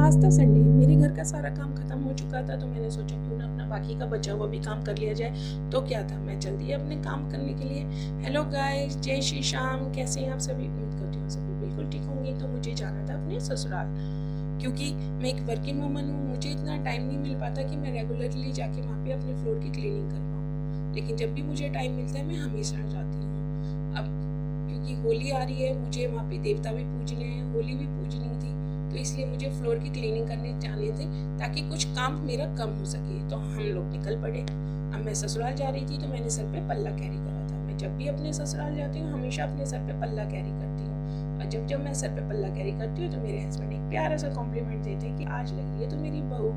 आज था संडे, मेरे घर का सारा काम खत्म हो चुका था, तो मैंने सोचा क्यों ना अपना बाकी का बचा हुआ भी काम कर लिया जाए। तो क्या था, मैं जल्दी अपने काम करने के लिए। हेलो गाइस, जय श्री श्याम, कैसे हैं आप सभी? उम्मीद करती हूँ सभी बिल्कुल ठीक होंगे। तो मुझे जाना था अपने ससुराल, क्योंकि मैं एक वर्किंग वूमन हूँ। मुझे इतना टाइम नहीं मिल पाता कि मैं रेगुलरली जाके वहाँ पे अपने फ्लोर की क्लीनिंग कर पाऊँ, लेकिन जब भी मुझे टाइम मिलता है मैं हमेशा जाती हूँ। अब क्योंकि होली आ रही है, मुझे वहाँ पे देवता भी पूजने हैं, होली भी पूजनी थी, तो इसलिए मुझे फ्लोर की क्लीनिंग करने जाने थे ताकि कुछ काम मेरा कम हो सके। तो हम लोग निकल पड़े। अब मैं ससुराल जा रही थी तो मैंने सर पे पल्ला कैरी करा था। मैं जब भी अपने ससुराल जाती हूँ हमेशा अपने सर पे पल्ला कैरी करती हूँ, और जब मैं सर पे पल्ला कैरी करती हूँ तो मेरे हस्बैंड एक प्यारा सा कॉम्प्लीमेंट देते हैं कि आज लग रही है तो मेरी बहू।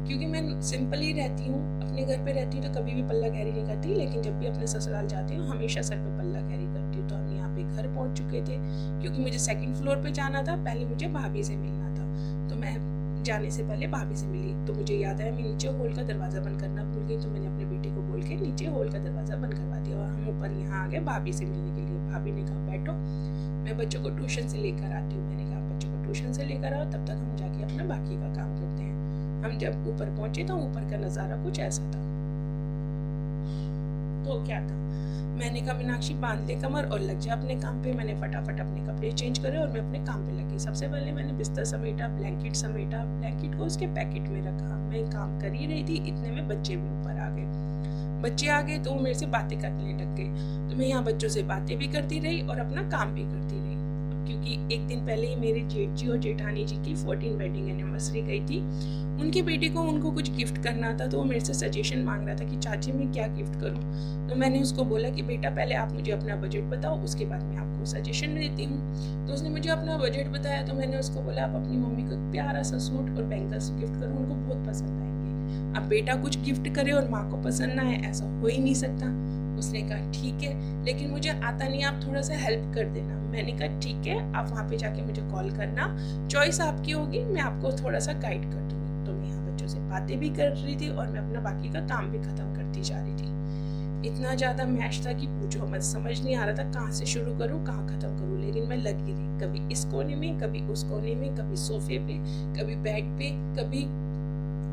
क्योंकि मैं सिंपल ही रहती हूँ, अपने घर पे रहती हूँ तो कभी भी पल्ला कैरी नहीं करती, लेकिन जब भी अपने ससुराल जाती हूँ हमेशा सर पे पल्ला कैरी करती हूँ। तो हम यहाँ पे घर पहुँच चुके थे, क्योंकि मुझे सेकंड फ्लोर पे जाना था। पहले मुझे भाभी से मिलना था, तो मैं जाने से पहले भाभी से मिली। तो मुझे याद आया मैं नीचे हॉल का दरवाज़ा बंद करना भूल गई, तो मैंने अपने बेटे को बोल के नीचे हॉल का दरवाज़ा बंद करवा दिया, और हम ऊपर यहाँ आ गए भाभी से मिलने के लिए। भाभी ने कहा बैठो, मैं बच्चों को ट्यूशन से लेकर आती हूँ। मैंने कहा बच्चों को ट्यूशन से लेकर आओ, तब तक हम जाके अपना बाकी का काम करते हैं। हम जब ऊपर पहुंचे तो ऊपर का नज़ारा कुछ ऐसा था। तो क्या था, मैंने कहा मीनाक्षी बांध ले कमर और लग जा अपने काम पे। मैंने फटाफट अपने कपड़े चेंज करे और मैं अपने काम पे लगी। सबसे पहले मैंने बिस्तर समेटा, ब्लैंकेट समेटा, ब्लैंकेट को उसके पैकेट में रखा। मैं काम कर ही रही थी, इतने में बच्चे भी ऊपर आ गए। बच्चे आ गए तो वो मेरे से बातें करने लग गए, तो मैं यहाँ बच्चों से बातें भी करती रही और अपना काम भी करती रही। क्योंकि एक दिन पहले ही मेरे जेठ जी और जेठानी जी की 14 वेडिंग एनिवर्सरी गई थी। उनकी बेटी को उनको कुछ गिफ्ट करना था, तो वो मेरे से सजेशन मांग रहा था कि चाची मैं क्या गिफ्ट करूं। तो मैंने उसको बोला कि बेटा पहले आप मुझे अपना बजट बताओ, उसके बाद मैं आपको सजेशन देती हूँ। तो उसने मुझे अपना बजट बताया, तो मैंने उसको बोला आप अपनी मम्मी को प्यारा सा सूट और बैंगल्स गिफ्ट करो, उनको बहुत पसंद आएंगे। अब बेटा कुछ गिफ्ट करे और माँ को पसंद ना आए, ऐसा हो ही नहीं सकता। उसने कहा ठीक है, लेकिन मुझे आता नहीं, आप थोड़ा सा हेल्प कर देना। मैंने कहा ठीक है, आप वहाँ पे जाके मुझे कॉल करना, चॉइस आपकी होगी, मैं आपको थोड़ा सा गाइड कर दूँगी। तो मैं यहाँ बच्चों से बातें भी कर रही थी और मैं अपना बाकी का काम भी खत्म करती जा रही थी। इतना ज़्यादा मैच था कि पूछो मत, समझ नहीं आ रहा था कहाँ से शुरू करूँ कहाँ खत्म करूँ, लेकिन मैं लगी रही, कभी इस कोने में, कभी उस कोने में, कभी सोफे पे, कभी बेड पे, कभी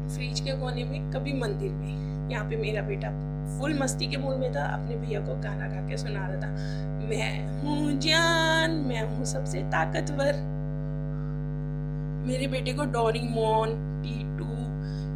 फ्रिज के कोने में, कभी मंदिर में। यहाँ पे मेरा बेटा फुल मस्ती के मूड में था, अपने भैया को गाना गा के सुना रहा था, मैं हूँ जान, मैं हूँ सबसे ताकतवर। मेरे बेटे को डोरेमोन, टीटू,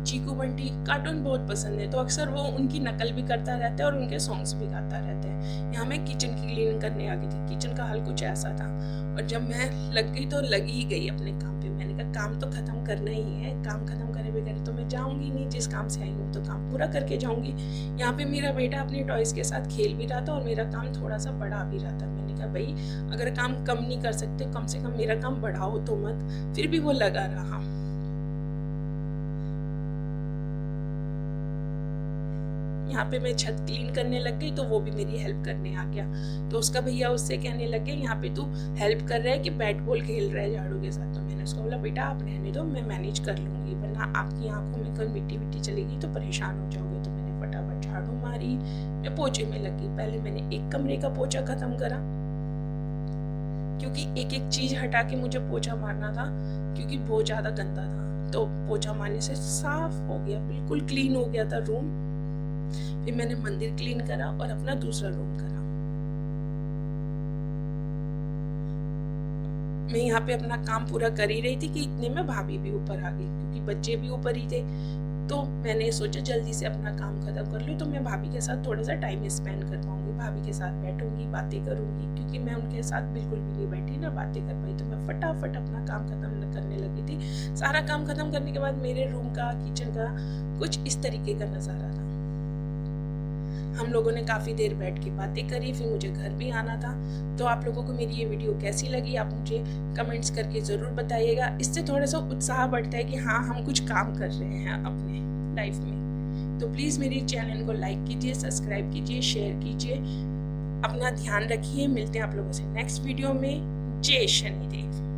चीकू बंटी कार्टून बहुत पसंद है, तो अक्सर वो उनकी नकल भी करता रहता है और उनके सॉन्ग्स भी गाता रहता है। यहाँ मैं किचन की क्लीनिंग करने आ गई थी। किचन का हाल कुछ ऐसा था, और जब मैं लग गई तो लगी ही गई अपने काम पे। मैंने कहा काम तो खत्म करना ही है, काम खत्म करे बगैर तो मैं जाऊंगी नहीं। जिस काम से आई हूँ तो काम पूरा करके जाऊंगी। यहाँ पे मेरा बेटा अपने टॉयज के साथ खेल भी रहा था और मेरा काम थोड़ा सा बढ़ा भी रहा था। मैंने कहा भाई अगर काम कम नहीं कर सकते, कम से कम मेरा काम बढ़ाओ तो मत। फिर भी वो लगा रहा। यहाँ पे मैं छत क्लीन करने लग गई तो वो भी मेरी हेल्प करने आ गया। तो उसका भैया उससे कहने लग गया यहाँ पे तू हेल्प कर रहा है कि बैट बॉल खेल रहा है झाड़ू के साथ। तो मैंने उसको बोला बेटा आप रहने दो, मैं मैनेज कर लूँगी, वरना आपकी आंखों में कोई मिट्टी विट्टी चलेगी तो परेशान हो जाओगे। तो मैंने फटाफट झाड़ू मारी, मैं पोछे में लगी। पहले मैंने एक कमरे का पोछा खत्म करा, क्योंकि एक एक चीज़ हटा के मुझे पोछा मारना था, क्योंकि बहुत ज़्यादा गंदा था। तो पोछा मारने से साफ हो गया, बिल्कुल क्लीन हो गया था रूम। फिर मैंने मंदिर क्लीन करा और अपना दूसरा रूम करा। मैं यहाँ पे अपना काम पूरा कर ही रही थी कि इतने में भाभी भी ऊपर आ गई, क्योंकि बच्चे भी ऊपर ही थे। तो मैंने सोचा जल्दी से अपना काम खत्म कर लूँ, तो मैं भाभी के साथ थोड़ा सा टाइम स्पेंड कर पाऊंगी, भाभी के साथ बैठूंगी, बातें करूंगी। क्योंकि मैं उनके साथ बिल्कुल भी नहीं बैठी ना बातें कर पाई। तो मैं फटाफट अपना काम खत्म करने लगी थी। सारा काम खत्म करने के बाद मेरे रूम का, किचन का कुछ इस तरीके का नज़ारा था। हम लोगों ने काफ़ी देर बैठ के बातें करी, फिर मुझे घर भी आना था। तो आप लोगों को मेरी ये वीडियो कैसी लगी आप मुझे कमेंट्स करके ज़रूर बताइएगा। इससे थोड़ा सा उत्साह बढ़ता है कि हाँ हम कुछ काम कर रहे हैं अपने लाइफ में। तो प्लीज़ मेरे चैनल को लाइक कीजिए, सब्सक्राइब कीजिए, शेयर कीजिए। अपना ध्यान रखिए। मिलते हैं आप लोगों से नेक्स्ट वीडियो में। जय शनिदेव।